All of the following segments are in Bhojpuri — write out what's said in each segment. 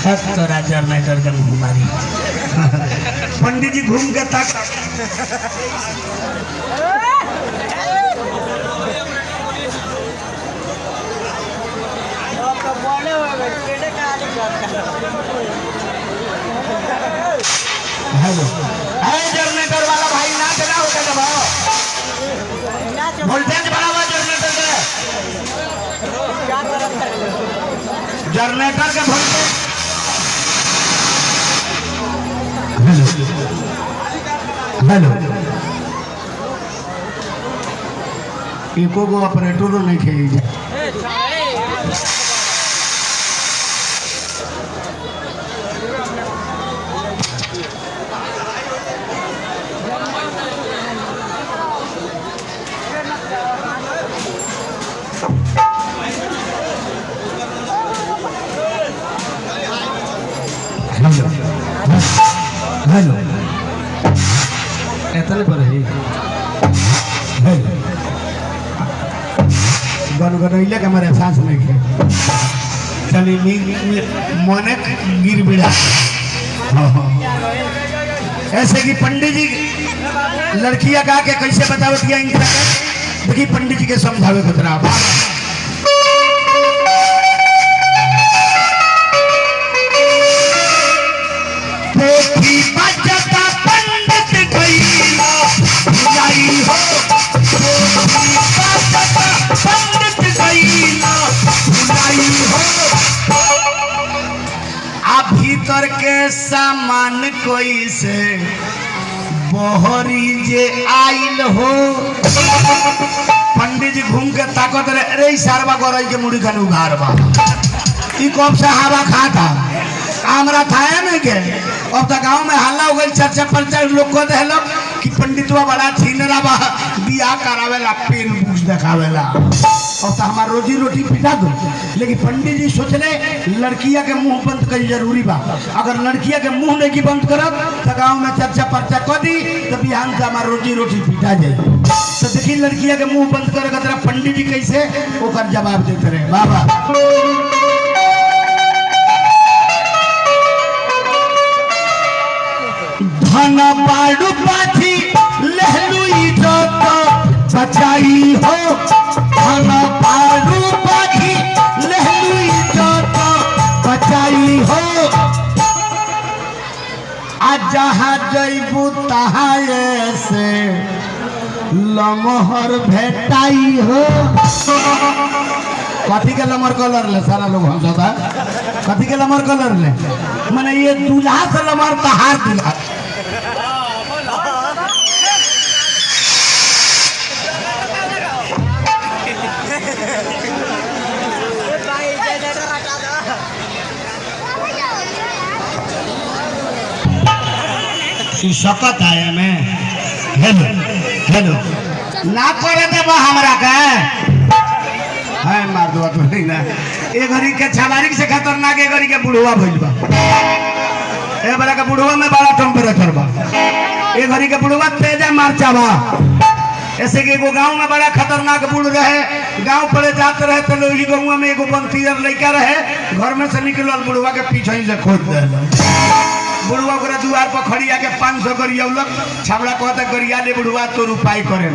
तोरा जनरेटर के घुमारी पंडित जी घूम के तक हेलो जनरेटर वाला भाई ना चला होगा जब वोल्टेज बढ़ा हुआ जनरेटर के वोल्टेज हेलो एको गो ऑपरेटर नहीं खेली जाए हेलो एतने पर है गनगनैले के हमारे एहसास नहीं है चलिए मोने गिर बिड़ा ऐसे कि पंडित जी लड़कियां गा के कैसे बतावत किया इनका देखिए पंडित जी के समझावे को तरह भीतर के सामान कोई से बहरी जे आइल हो पंडित जी घूम के ताकत रे सारवा गरई के मुड़ी खान उघार बा ई कब से हवा खाता हमरा था नहीं के अब तक गांव में हल्ला हो गई चर्चा परचा लोग को देहलो कि पंडितवा बड़ा छीनरा बा बियाह करावेला पेन बुक्स देखावेला अब तो हमार रोजी रोटी पिटा दो लेकिन पंडित जी सोचले लड़किया के मुंह बंद कर जरूरी बा अगर लड़किया के मुंह नहीं बंद करब तो गांव में चर्चा परचा कर दी तो बिहान से हमार रोजी रोटी पिटा जाए तो देखिए लड़किया के मुंह बंद करे तरह पंडित जी कैसे ओकर जवाब देते रहे बाबा धन बाड़ू पाथी लहलू इज्जत बचाई हो धन बाड़ू पाथी लहलू इज्जत बचाई हो आज जहाँ जैबू तहाँ से लमहर भेटाई हो कथी के लमहर कलर ले सारा लोग हंसता कथी के लमहर कलर ले माने ये दूल्हा से लमहर तहार दूल्हा सकत आया मैं हेलो हेलो ना करे देबा हमरा के है मार दो तो नहीं ना ए घड़ी के छवारी से खतरनाक ए घड़ी के बुढ़वा भइल बा ए बड़ा के बुढ़वा में बड़ा टेम्परेचर बा ए घड़ी के बुढ़वा तेज मारचा बा ऐसे कि एगो गांव में बड़ा खतरनाक बूढ़ रहे गांव पड़े जाते रहे तो लोही गांव में एगो बंसीर लड़का रहे घर में से निकलल बुढ़वा के पीछे ही से खोद दे बुढ़वा ओकरा दुआर पर खड़िया के 500 गरियौलक छाबड़ा कहते गरिया ले बुढ़वा तो रुपाई करे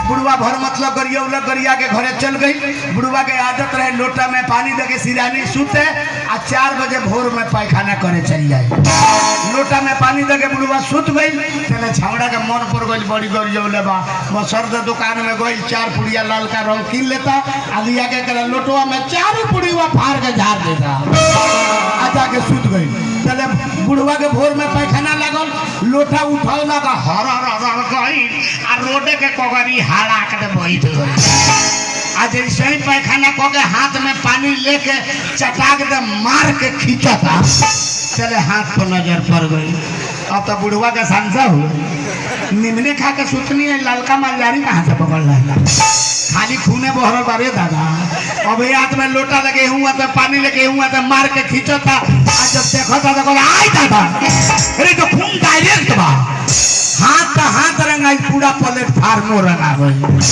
बुढ़वा भर मतलब गरियौलक गरिया के घरे चल गई बुढ़वा के आदत रहे लोटा में पानी दे के सिरानी सूते आ 4 बजे भोर में पैखाना करे चल जाए लोटा में पानी दे के बुढ़वा सूत गई चले छाबड़ा के मन पर गई बड़ी गरियौले बा मसर्द दुकान में गई 4 पुड़िया लाल का रंग कीन लेता आलिया के करे लोटवा में 4 पुड़िया फाड़ के झाड़ देता आजा के सूत गई चले बुढ़वा के भोर में पैखाना लगल लोटा उठल लगा हर गई आ रोडे के कगरी हाड़ा के बैठ गई आज ऐसे ही पैखाना को के हाथ में पानी लेके चटाक दे मार के खींचता चले हाथ पर नजर पड़ गई अब तो बुढ़वा का सांसा हुआ निमने खा के सुतनी है ललका मलजारी कहाँ से पकड़ रहा खाली खूने बहर बारे दादा अब हाथ में लोटा लगे हुआ तो पानी लगे हुआ तो मार के खींचता आज जब देखा था तो आई दादा अरे तो खून डायरेक्ट बा हाथ रंगा पूरा प्लेटफार्मो रंगा गई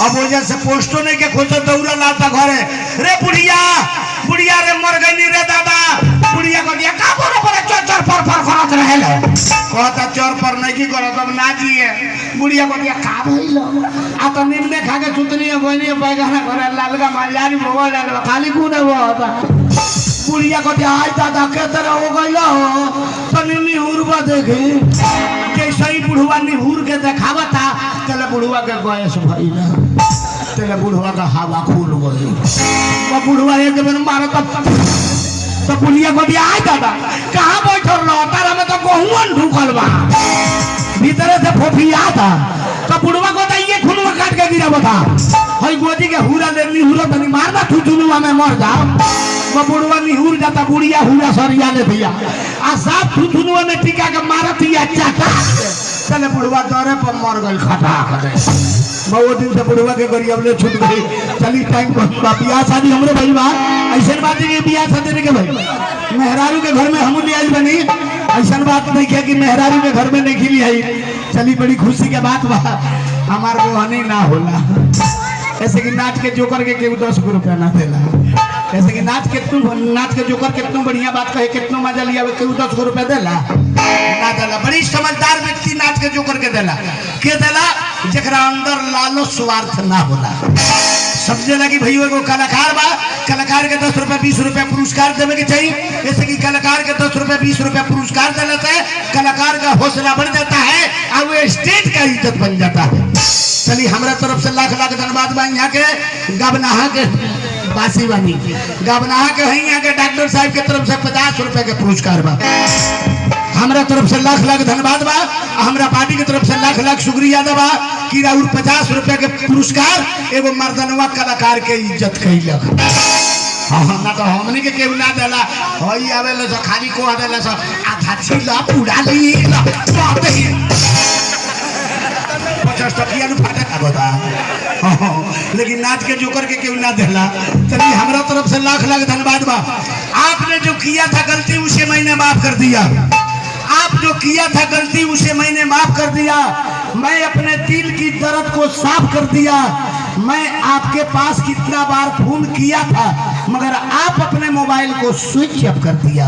अब वजह से पोस्टो नहीं के खोजो दौड़ा लाता घरे रे बुढ़िया बुढ़िया रे मर गई रे दादा बुढ़िया को दिया करत रहे ला कहता चोर पर नहीं की करत अब ना जिए बुढ़िया को दिया का भइल आ तो निम्ने खा के सुतनी है बनी पैगाना करे लालगा मालियारी भोग लाल खाली कूने वो होता बुढ़िया को दिया आज दादा के तरह हो गइल हो तो निम्नी हुरबा देखे जैसे ही बुढ़वा निहुर के देखावा था चले बुढ़वा के गैस भइल तेरे बुढ़वा का हवा खुल गई वो बुढ़वा एक बेर मारो तो बुढ़िया को दिया आय दादा कहाँ बैठल रहो तारा में तो गहुवन ढुकल बा भीतर से फोफिया था तो बुढ़वा को ये खुनवा काट के गिरा बता हई गोदी के हुरा ले निहुरा तनी मारना थुथुनुआ में मर जा वो बुढ़वा निहुर जाता बुढ़िया हुरा सरिया ले भैया आ साफ थुथुनुआ में टिका के मारत या चाटा चले बुढ़वा दौरे पर मर गई खटा खटे बहुत दिन से बुढ़वा के गरीब ले छूट गई चली टाइम पर बियाह शादी हमरे भाई बा ऐसा बात है कि बियाह शादी के भाई मेहरारू के घर में हम ले आई बनी ऐसा बात नहीं किया कि मेहरारू के घर में नहीं खिली आई चली बड़ी खुशी के बात बा हमार रोहनी ना होला ऐसे कि नाच के जोकर के केहू 10 रुपया ना देला ऐसे कि नाच के जोकर कितनो बढ़िया बात कहे कितनो मजा लिया केहू 10 रुपया देला ना देला बड़ी समझदार व्यक्ति नाच के जोकर के देला जकरा अंदर लालो स्वार्थ ना होला समझे लगी भैया को कलाकार बा कलाकार के 10 रुपया 20 रुपया पुरस्कार देवे के चाहिए जैसे कि कलाकार के 10 रुपया 20 रुपया पुरस्कार देने से कलाकार का हौसला बढ़ जाता है और वो स्टेट का इज्जत बन जाता है। चलिए हमारा तरफ से लाख लाख धन्यवाद बा यहाँ के गबनाहा के बासी बानी गबनाहा के है यहाँ के डॉक्टर साहब के तरफ से 50 रुपया के पुरस्कार बा हमारा तरफ से लाख लाख धन्यवाद बा हमारा पार्टी की तरफ से लाख लाख शुक्रिया दबा कि राहुल 50 रुपया के पुरस्कार एगो मर्दनवा कलाकार के इज्जत कैलक ना तो हमनी के केहू ना देला हई आवेला से खाली को आवेला से आधा छिला पूरा लीला 50 टकिया नु फाटा का बता लेकिन नाच के जोकर के केहू ना देला चलिए हमारा तरफ से लाख लाख धन्यवाद बा आपने जो किया था गलती उसे मैंने माफ कर दिया आप जो किया था गलती उसे मैंने माफ कर दिया मैं अपने दिल की दर्द को साफ कर दिया मैं आपके पास कितना बार फोन किया था मगर आप अपने मोबाइल को स्विच ऑफ कर दिया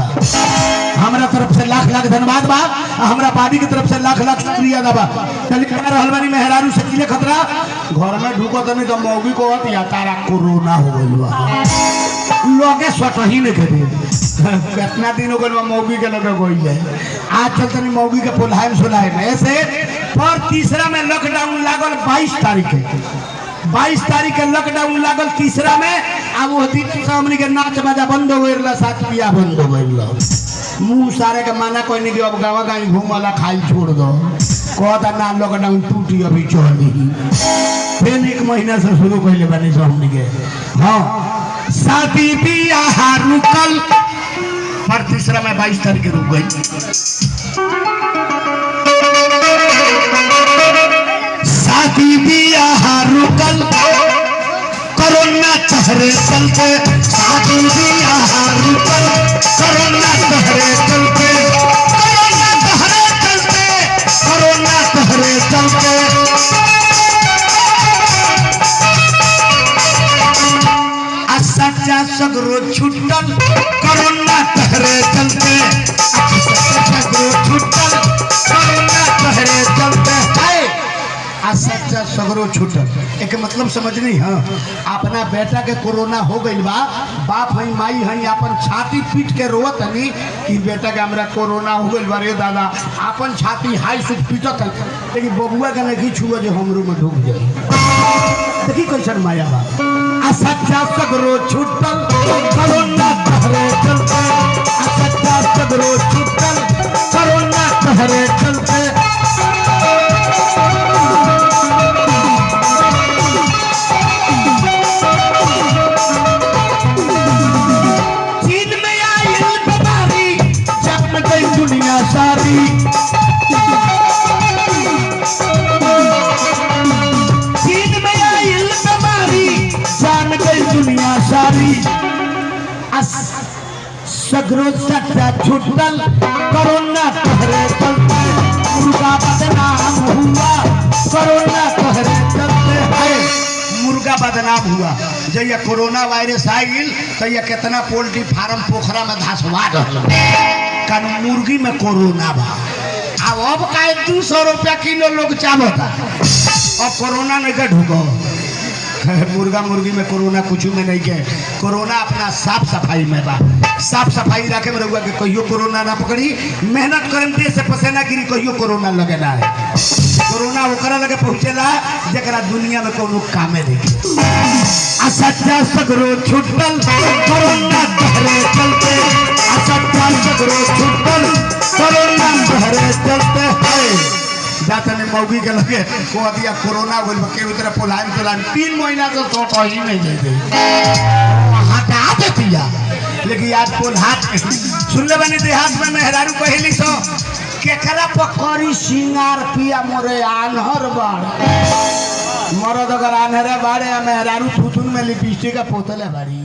हमारा तरफ से लाख लाख धन्यवाद बा हमारा पार्टी की तरफ से लाख लाख शुक्रिया दबा चल रहलवानी मेहरारू से किले खतरा घर में ढुको तो नहीं तो मौगी को या तारा कोरोना हो गई लोगे स्वतः ही नहीं करे कितना दिन हो गया मौगी के लगे कोई है आज चलते नहीं मौगी के पुलायन सुलायन ऐसे पर तीसरा में लॉकडाउन लागल 22 तारीख के लॉकडाउन लागल तीसरा में अब वो दिन के नाच बाजा बंद हो गई साथ पिया बंद हो गई मुंह सारे के माना कोई नहीं अब गाँव गाँव घूमला खाई छोड़ दो कहता ना लॉकडाउन टूटी अभी चली फिर 1 महीना से शुरू कैले बनी हमने के हाँ शादी बियाह रुकल पर तीसरा में 22 तारीख रुक गई शादी बियाह रुकल कोरोना चेहरे चलते शादी बियाह रुकल कोरोना चेहरे चलते कोरोना चेहरे चलते कोरोना चेहरे चलते सच्चा सगरो छुटल कोरोना चेहरे चलते सगरो छुटल कोरोना चेहरे चलते सच्चा सगरो छूटल एक मतलब समझनी हाँ अपना बेटा के कोरोना हो गई बा बाप है माई है अपन छाती पीट के रोवत हनी कि बेटा के हमरा कोरोना हो गई बा रे दादा अपन छाती हाई सुट पीटत लेकिन बबुआ के नहीं छुआ जो हमरो में ढुक जाए देखी कैसन माया बा सच्चा सगरो छूटल कोरोना चेहरे चलते सच्चा सगरो छूटल कोरोना चेहरे चलते दुनिया सारी चीन में आई बीमारी जान गई दुनिया सारी सगरो सच्चा छुटल कोरोना चेहरे चलते मुर्गा बदनाम हुआ कोरोना चेहरे चलते है मुर्गा बदनाम हुआ जैया कोरोना वायरस आइल तो कितना पोल्ट्री फार्म पोखरा में धसवा रहा कान मुर्गी में कोरोना बा। अब का 200 रुपया किलो लोग चाहता, अब कोरोना नहीं का ढुको। मुर्गा मुर्गी में कोरोना कुछ में नहीं के, कोरोना अपना साफ सफाई में बा। साफ सफाई रखे में रहुआ के कहियो कोरोना ना पकड़ी, मेहनत करम दे से पसेना गिरी कहियो कोरोना लगे ना है। कोरोना ओकरा लगे पहुंचेला जकरा दुनिया में कोनो कामे नहीं। असत्य सगरो छुटल कोरोना बहरे चलते, असत्य सगरो छुटल कोरोना बहरे चलते है। जाते ने मौगी के लगे को दिया कोरोना बोल के उधर पोलाइन पोलाइन 3 महीना तो कहीं नहीं जाते हटा देतिया। लेकिन आज पोल हाथ सुन ले बनी देहात में मेहरारू कहली तो केकरा पकड़ी सिंगार पिया मोरे आन्हर बाड़। मरद अगर आन्हरे बाड़े मेहरारू थुथुन में लिपस्टिक का पोतले बाड़ी।